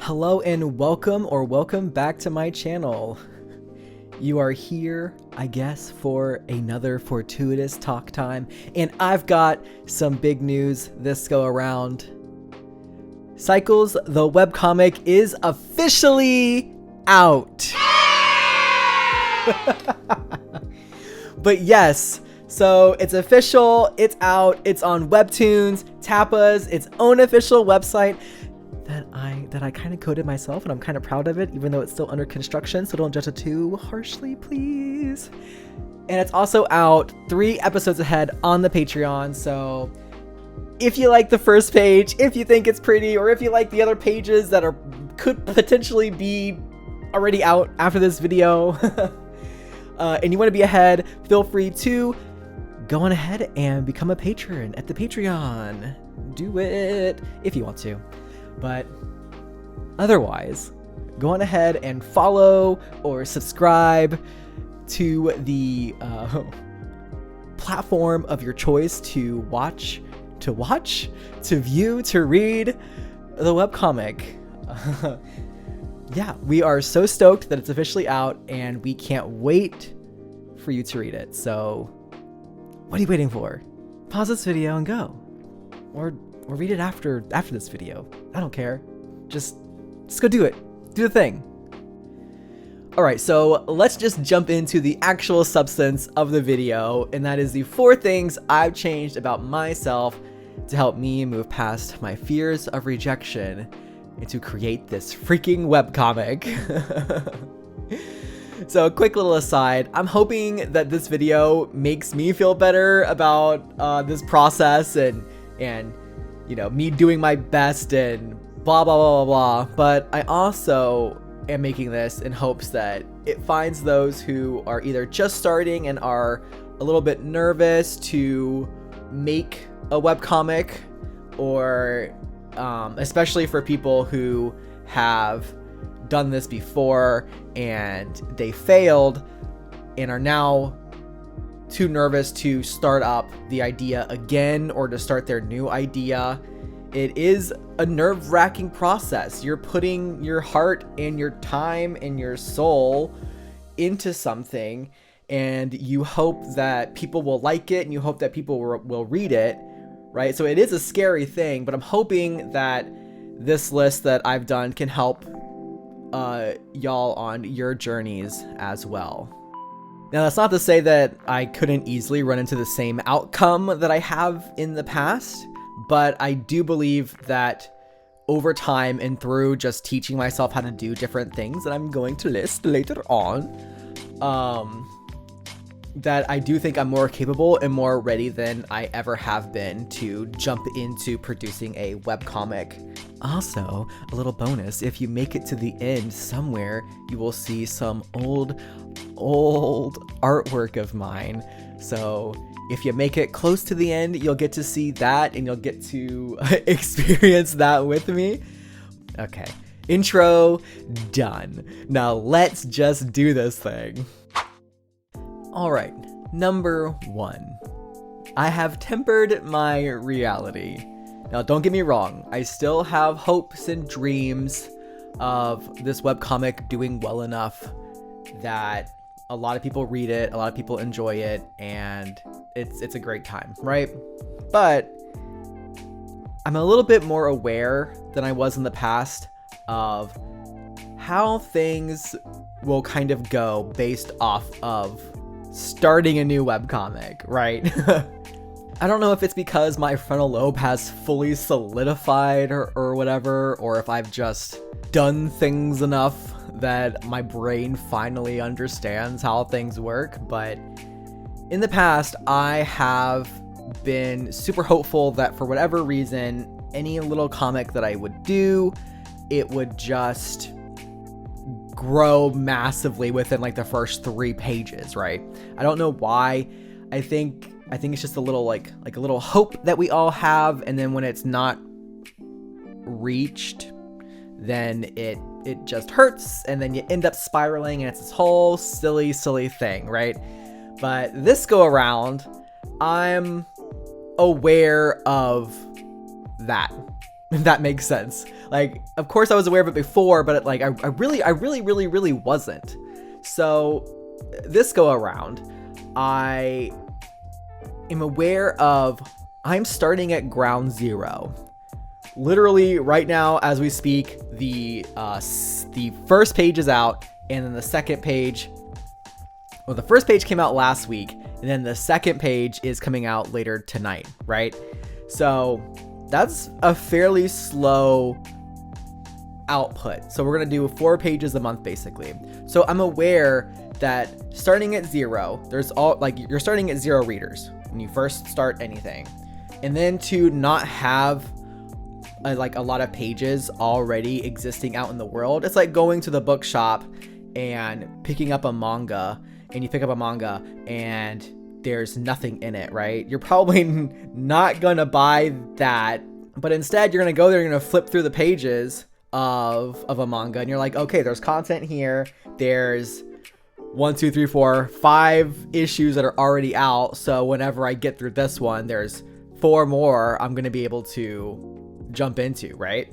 Hello and welcome back to my channel. You are here, I guess, for another fortuitous talk time, and I've got some big news this go around. Cycles, the webcomic, is officially out. But yes, so it's official, it's out, it's on Webtoons, Tapa's its own official website that I kind of coded myself, and I'm kind of proud of it, even though it's still under construction, so don't judge it too harshly, please. And it's also out 3 episodes ahead on the Patreon, so if you like the first page, if you think it's pretty, or if you like the other pages that could potentially be already out after this video, and you want to be ahead, feel free to go on ahead and become a patron at the Patreon. Do it if you want to. But otherwise, go on ahead and follow or subscribe to the platform of your choice to watch, to view, to read the webcomic. Yeah, we are so stoked that it's officially out, and we can't wait for you to read it. So what are you waiting for? Pause this video and go. Or read it after this video. I don't care. Just go do it. Do the thing. Alright, so let's just jump into the actual substance of the video, and that is the 4 things I've changed about myself to help me move past my fears of rejection and to create this freaking webcomic. So, a quick little aside, I'm hoping that this video makes me feel better about this process and you know, me doing my best and blah blah blah blah blah, but I also am making this in hopes that it finds those who are either just starting and are a little bit nervous to make a webcomic, or especially for people who have done this before and they failed and are now too nervous to start up the idea again or to start their new idea. It is a nerve-wracking process. You're putting your heart and your time and your soul into something, and you hope that people will like it, and you hope that people will read it, right? So it is a scary thing, but I'm hoping that this list that I've done can help y'all on your journeys as well. Now, that's not to say that I couldn't easily run into the same outcome that I have in the past, but I do believe that over time and through just teaching myself how to do different things that I'm going to list later on, that I do think I'm more capable and more ready than I ever have been to jump into producing a webcomic. Also, a little bonus, if you make it to the end somewhere, you will see some old artwork of mine. So if you make it close to the end, you'll get to see that and you'll get to experience that with me. Okay, intro done. Now let's just do this thing. Alright, number 1. I have tempered my reality. Now, don't get me wrong, I still have hopes and dreams of this webcomic doing well enough that a lot of people read it, a lot of people enjoy it, and it's a great time, right? But I'm a little bit more aware than I was in the past of how things will kind of go based off of starting a new webcomic, right? I don't know if it's because my frontal lobe has fully solidified or whatever, or if I've just done things enough that my brain finally understands how things work, but in the past, I have been super hopeful that for whatever reason, any little comic that I would do, it would just grow massively within like the first 3 pages, right? I don't know why. I think it's just a little like a little hope that we all have, and then when it's not reached, then it just hurts, and then you end up spiraling, and it's this whole silly thing, right? But this go around, I'm aware of that. if that makes sense. Like, of course I was aware of it before, but like I really wasn't. So this go around, I am aware of I'm starting at ground zero. Literally right now as we speak, the first page is out, and then the second page, well, the first page came out last week, and then the second page is coming out later tonight, right? So that's a fairly slow output. So we're gonna do 4 pages a month basically. So I'm aware that starting at zero, you're starting at 0 readers when you first start anything, and then to not have a lot of pages already existing out in the world. It's like going to the bookshop and picking up a manga, and you pick up a manga and there's nothing in it, right? You're probably not gonna buy that, but instead you're gonna go there, you're gonna flip through the pages of a manga, and you're like, okay, there's content here. There's 1, 2, 3, 4, 5 issues that are already out. So whenever I get through this one, there's 4 more I'm gonna be able to jump into, right?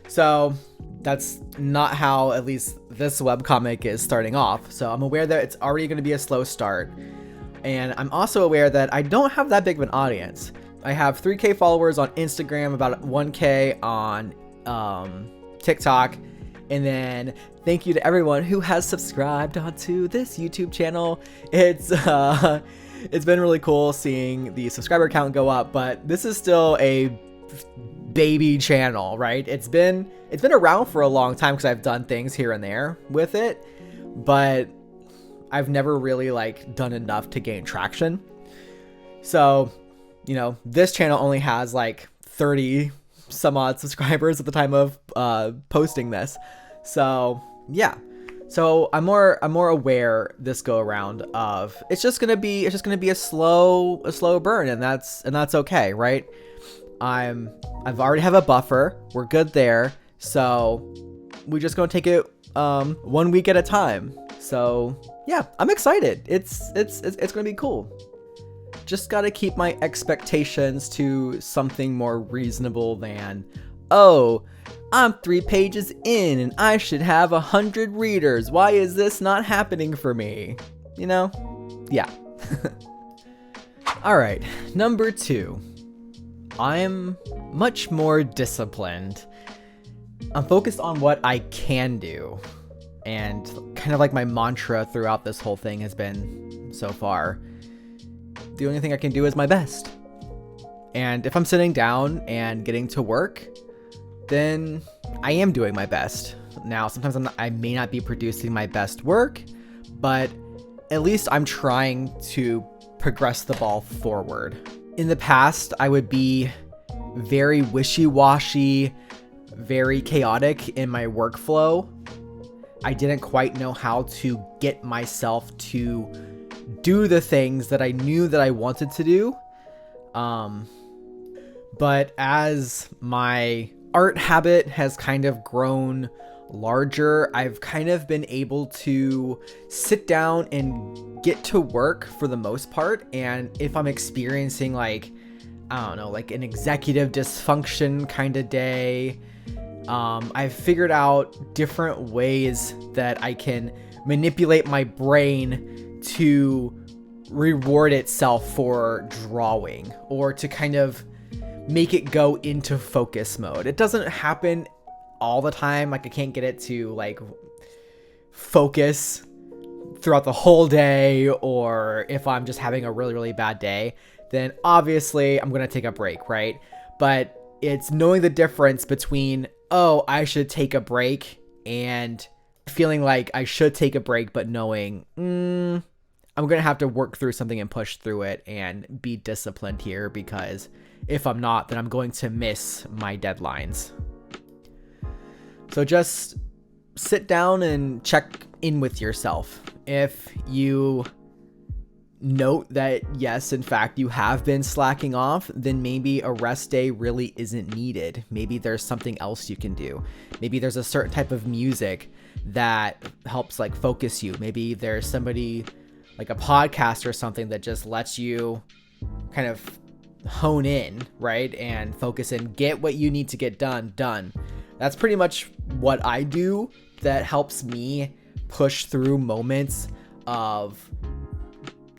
So that's not how at least this webcomic is starting off. So I'm aware that it's already going to be a slow start, and I'm also aware that I don't have that big of an audience. I have 3K followers on Instagram, about 1K on TikTok, and then thank you to everyone who has subscribed onto this YouTube channel. It's been really cool seeing the subscriber count go up, but this is still a baby channel, right? It's been around for a long time because I've done things here and there with it, but I've never really done enough to gain traction. So, this channel only has 30 some odd subscribers at the time of posting this. So yeah, so I'm more aware this go around of it's just gonna be a slow burn, and that's okay, right? I've already have a buffer. We're good there. So we're just gonna take it 1 week at a time. So yeah, I'm excited. It's gonna be cool. Just gotta keep my expectations to something more reasonable than, oh, I'm 3 pages in and I should have 100 readers. Why is this not happening for me? Yeah. All right, number 2. I'm much more disciplined. I'm focused on what I can do. And kind of my mantra throughout this whole thing has been, so far, the only thing I can do is my best. And if I'm sitting down and getting to work, then I am doing my best. Now, sometimes I may not be producing my best work, but at least I'm trying to progress the ball forward. In the past, I would be very wishy-washy, very chaotic in my workflow. I didn't quite know how to get myself to do the things that I knew that I wanted to do. But as my art habit has kind of grown larger, I've kind of been able to sit down and get to work for the most part. And if I'm experiencing an executive dysfunction kind of day, I've figured out different ways that I can manipulate my brain to reward itself for drawing, or to kind of make it go into focus mode. It doesn't happen all the time. I can't get it to focus throughout the whole day, or if I'm just having a really, really bad day, then obviously I'm going to take a break, right? But it's knowing the difference between, oh, I should take a break, and feeling like I should take a break, but knowing, I'm going to have to work through something and push through it and be disciplined here, because if I'm not, then I'm going to miss my deadlines. So just sit down and check in with yourself. If you note that, yes, in fact, you have been slacking off, then maybe a rest day really isn't needed. Maybe there's something else you can do. Maybe there's a certain type of music that helps focus you. Maybe there's somebody like a podcast or something that just lets you kind of hone in, right? And focus and get what you need to get done. That's pretty much what I do that helps me push through moments of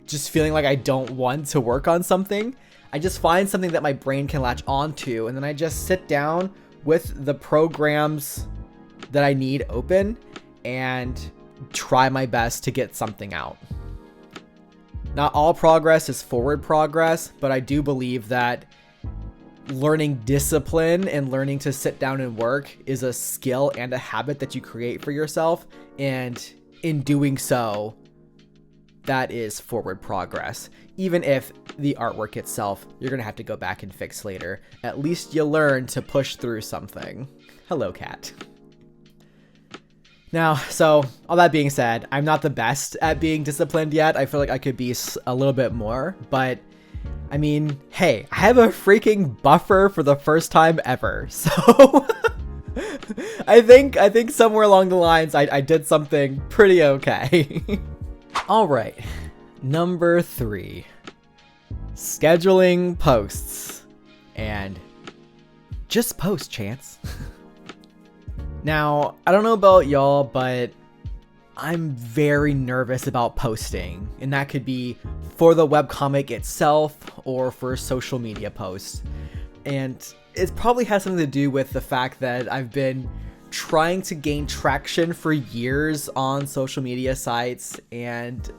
just feeling like I don't want to work on something. I just find something that my brain can latch onto, and then I just sit down with the programs that I need open and try my best to get something out. Not all progress is forward progress, but I do believe that learning discipline and learning to sit down and work is a skill and a habit that you create for yourself. And in doing so, that is forward progress. Even if the artwork itself, you're going to have to go back and fix later. At least you learn to push through something. Hello, cat. Now, so all that being said, I'm not the best at being disciplined yet. I feel like I could be a little bit more, but I mean, hey, I have a freaking buffer for the first time ever. So I think somewhere along the lines, I did something pretty okay. All right, number 3, scheduling posts, and just post, Chance. Now, I don't know about y'all, but I'm very nervous about posting, and that could be for the webcomic itself or for social media posts. And it probably has something to do with the fact that I've been trying to gain traction for years on social media sites, and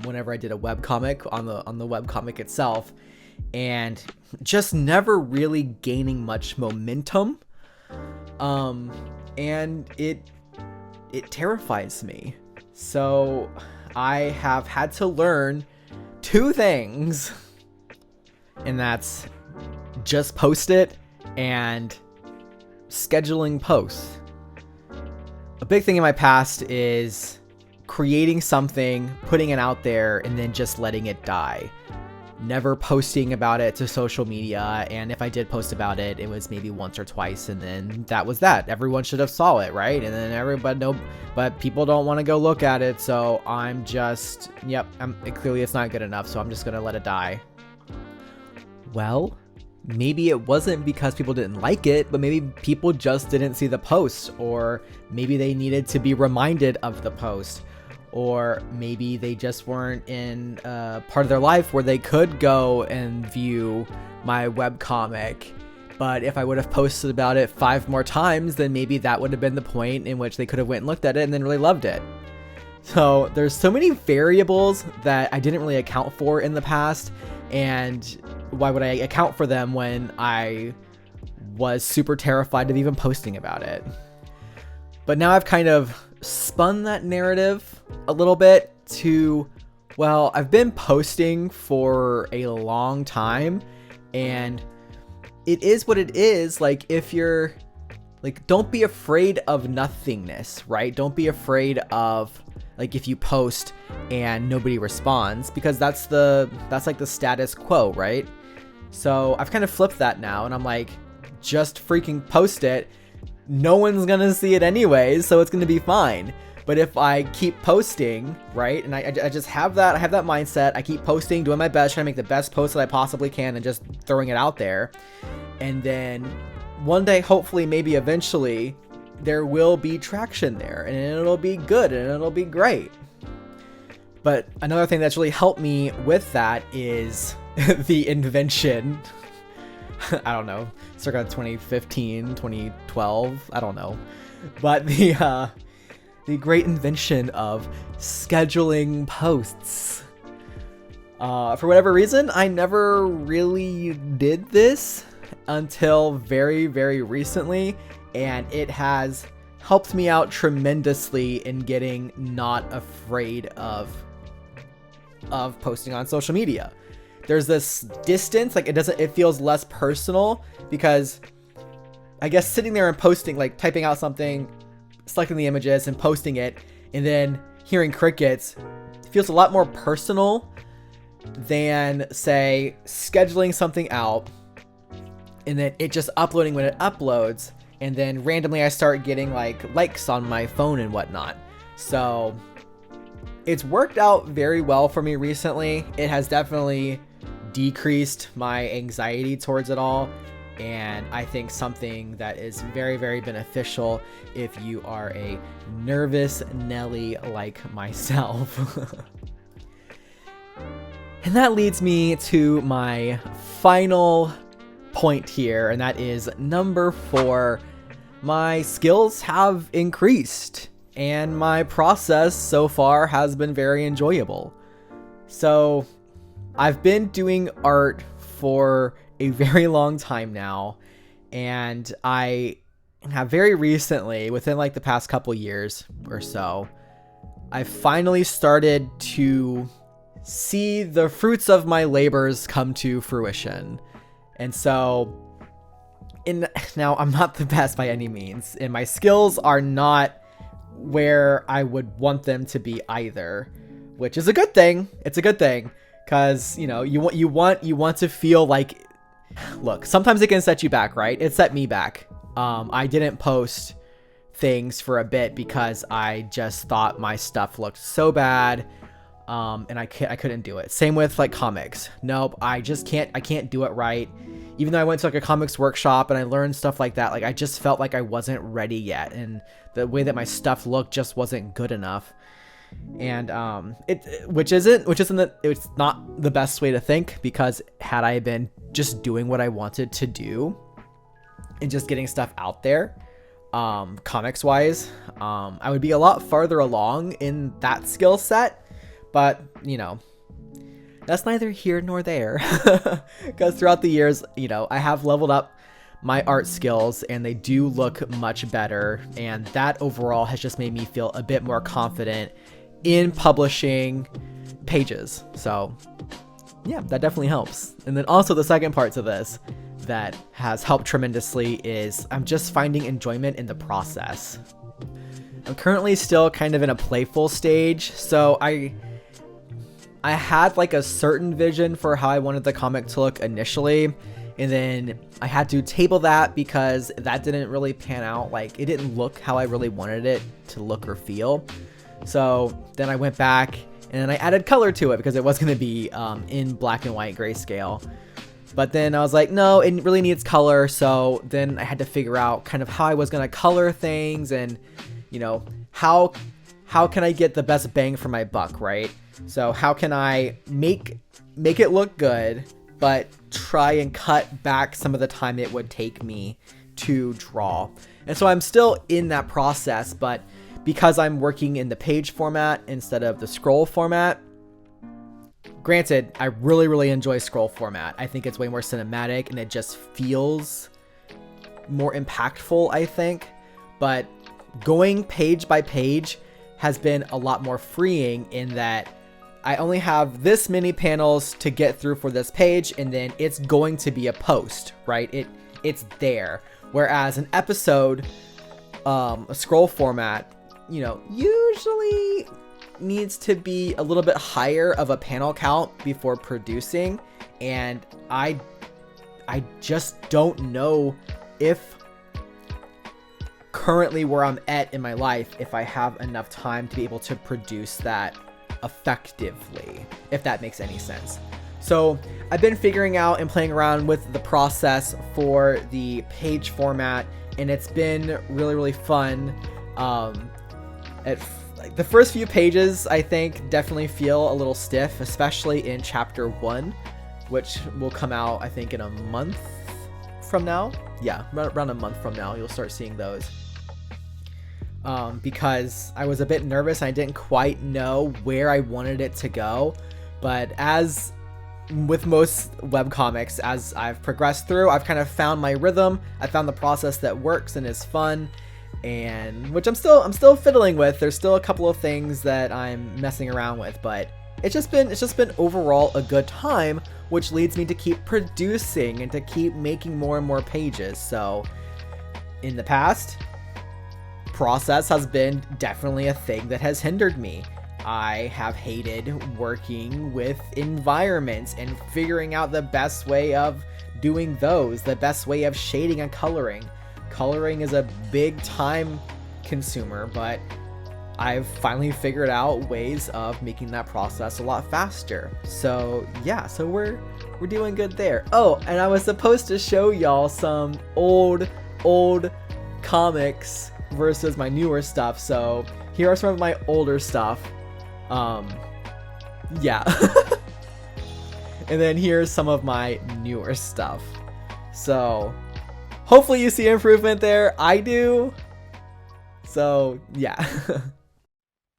whenever I did a webcomic on the webcomic itself, and just never really gaining much momentum. And it terrifies me. So I have had to learn 2 things, and that's just post it and scheduling posts. A big thing in my past is creating something, putting it out there, and then just letting it die. Never posting about it to social media, and if I did post about it, it was maybe once or twice, and then that was that. Everyone should have saw it, right? And then everybody but people don't want to go look at it, so I'm just, clearly it's not good enough, so I'm just gonna let it die. Well, maybe it wasn't because people didn't like it, but maybe people just didn't see the post, or maybe they needed to be reminded of the post. Or maybe they just weren't in a part of their life where they could go and view my webcomic. But if I would have posted about it 5 more times, then maybe that would have been the point in which they could have went and looked at it and then really loved it. So there's so many variables that I didn't really account for in the past. And why would I account for them when I was super terrified of even posting about it? But now I've kind of spun that narrative a little bit to, well, I've been posting for a long time, and it is what it is. Like, if you're like, don't be afraid of nothingness, right? Don't be afraid of, like, if you post and nobody responds, because that's like the status quo, right? So I've kind of flipped that now, and I'm like, just freaking post it. No one's gonna see it anyways, so it's gonna be fine. But if I keep posting, right, and I just have that mindset, I keep posting, doing my best, trying to make the best post that I possibly can, and just throwing it out there, and then one day, hopefully, maybe eventually, there will be traction there, and it'll be good, and it'll be great. But another thing that's really helped me with that is the invention, I don't know, circa 2015, 2012, I don't know, but the great invention of scheduling posts. For whatever reason, I never really did this until very, very recently, and it has helped me out tremendously in getting not afraid of posting on social media. There's this distance, like it feels less personal, because I guess sitting there and posting, like typing out something, selecting the images and posting it, and then hearing crickets, feels a lot more personal than, say, scheduling something out and then it just uploading when it uploads, and then randomly I start getting like likes on my phone and whatnot. So it's worked out very well for me recently. It has definitely decreased my anxiety towards it all. And I think something that is very, very beneficial if you are a nervous Nelly like myself. And that leads me to my final point here, and that is number 4. My skills have increased, and my process so far has been very enjoyable. So I've been doing art for a very long time now, and I have very recently, within like the past couple years or so, I finally started to see the fruits of my labors come to fruition. And so now I'm not the best by any means, and my skills are not where I would want them to be either, which is a good thing. It's a good thing, because you want to feel like, look, sometimes it can set you back, right? It set me back. I didn't post things for a bit because I just thought my stuff looked so bad, and I couldn't do it. Same with like comics. Nope, I can't do it right. Even though I went to like a comics workshop and I learned stuff like that, like I just felt like I wasn't ready yet, and the way that my stuff looked just wasn't good enough. And it's not the best way to think, because had I been just doing what I wanted to do and just getting stuff out there, comics wise, I would be a lot farther along in that skill set. But that's neither here nor there, because throughout the years, I have leveled up my art skills, and they do look much better, and that overall has just made me feel a bit more confident in publishing pages. So yeah, that definitely helps. And then also the second part to this that has helped tremendously is I'm just finding enjoyment in the process. I'm currently still kind of in a playful stage, so I had like a certain vision for how I wanted the comic to look initially, and then I had to table that because that didn't really pan out. Like, it didn't look how I really wanted it to look or feel. So then I went back and then I added color to it because it was going to be in black and white grayscale. But then I was like, no, it really needs color. So then I had to figure out kind of how I was going to color things, and how can I get the best bang for my buck, right? So how can I make it look good, but try and cut back some of the time it would take me to draw? And so I'm still in that process, but because I'm working in the page format instead of the scroll format, granted, I really, really enjoy scroll format. I think it's way more cinematic and it just feels more impactful, I think. But going page by page has been a lot more freeing, in that I only have this many panels to get through for this page, and then it's going to be a post, right? It's there. Whereas an episode, a scroll format, usually needs to be a little bit higher of a panel count before producing, and I just don't know if currently where I'm at in my life, if I have enough time to be able to produce that effectively, if that makes any sense. So I've been figuring out and playing around with the process for the page format, and it's been really, really fun. The first few pages, I think, definitely feel a little stiff, especially in chapter 1, which will come out, I think, in a month from now. Yeah, around a month from now, you'll start seeing those. Because I was a bit nervous and I didn't quite know where I wanted it to go. But as with most webcomics, as I've progressed through, I've kind of found my rhythm. I found the process that works and is fun, and which I'm still fiddling with. There's still a couple of things that I'm messing around with, but it's just been overall a good time, which leads me to keep producing and to keep making more and more pages. So in the past, process has been definitely a thing that has hindered me. I have hated working with environments and figuring out the best way of doing those, the best way of shading and coloring. Coloring is a big time consumer, but I've finally figured out ways of making that process a lot faster. So yeah, so we're we're doing good there. Oh, and I was supposed to show y'all some old comics versus my newer stuff. So here are some of my older stuff. Yeah. And then here's some of my newer stuff. So hopefully you see improvement there. I do. So yeah.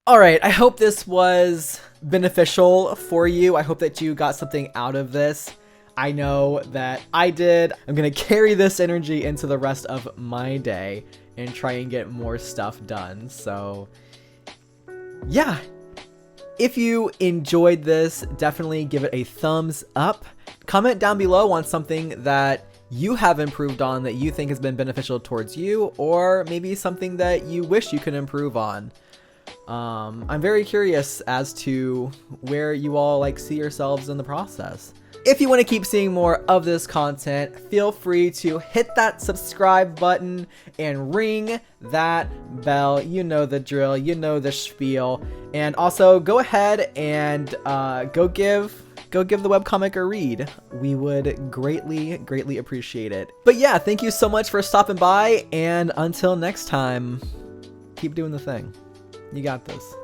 All right, I hope this was beneficial for you. I hope that you got something out of this. I know that I did. I'm gonna carry this energy into the rest of my day and try and get more stuff done. So yeah, if you enjoyed this, definitely give it a thumbs up. Comment down below on something that you have improved on that you think has been beneficial towards you, or maybe something that you wish you could improve on. I'm very curious as to where you all see yourselves in the process. If you want to keep seeing more of this content, feel free to hit that subscribe button and ring that bell. You know the drill, you know the spiel. And also go ahead and go give the webcomic a read. We would greatly appreciate it. But yeah, thank you so much for stopping by, and until next time, keep doing the thing. You got this.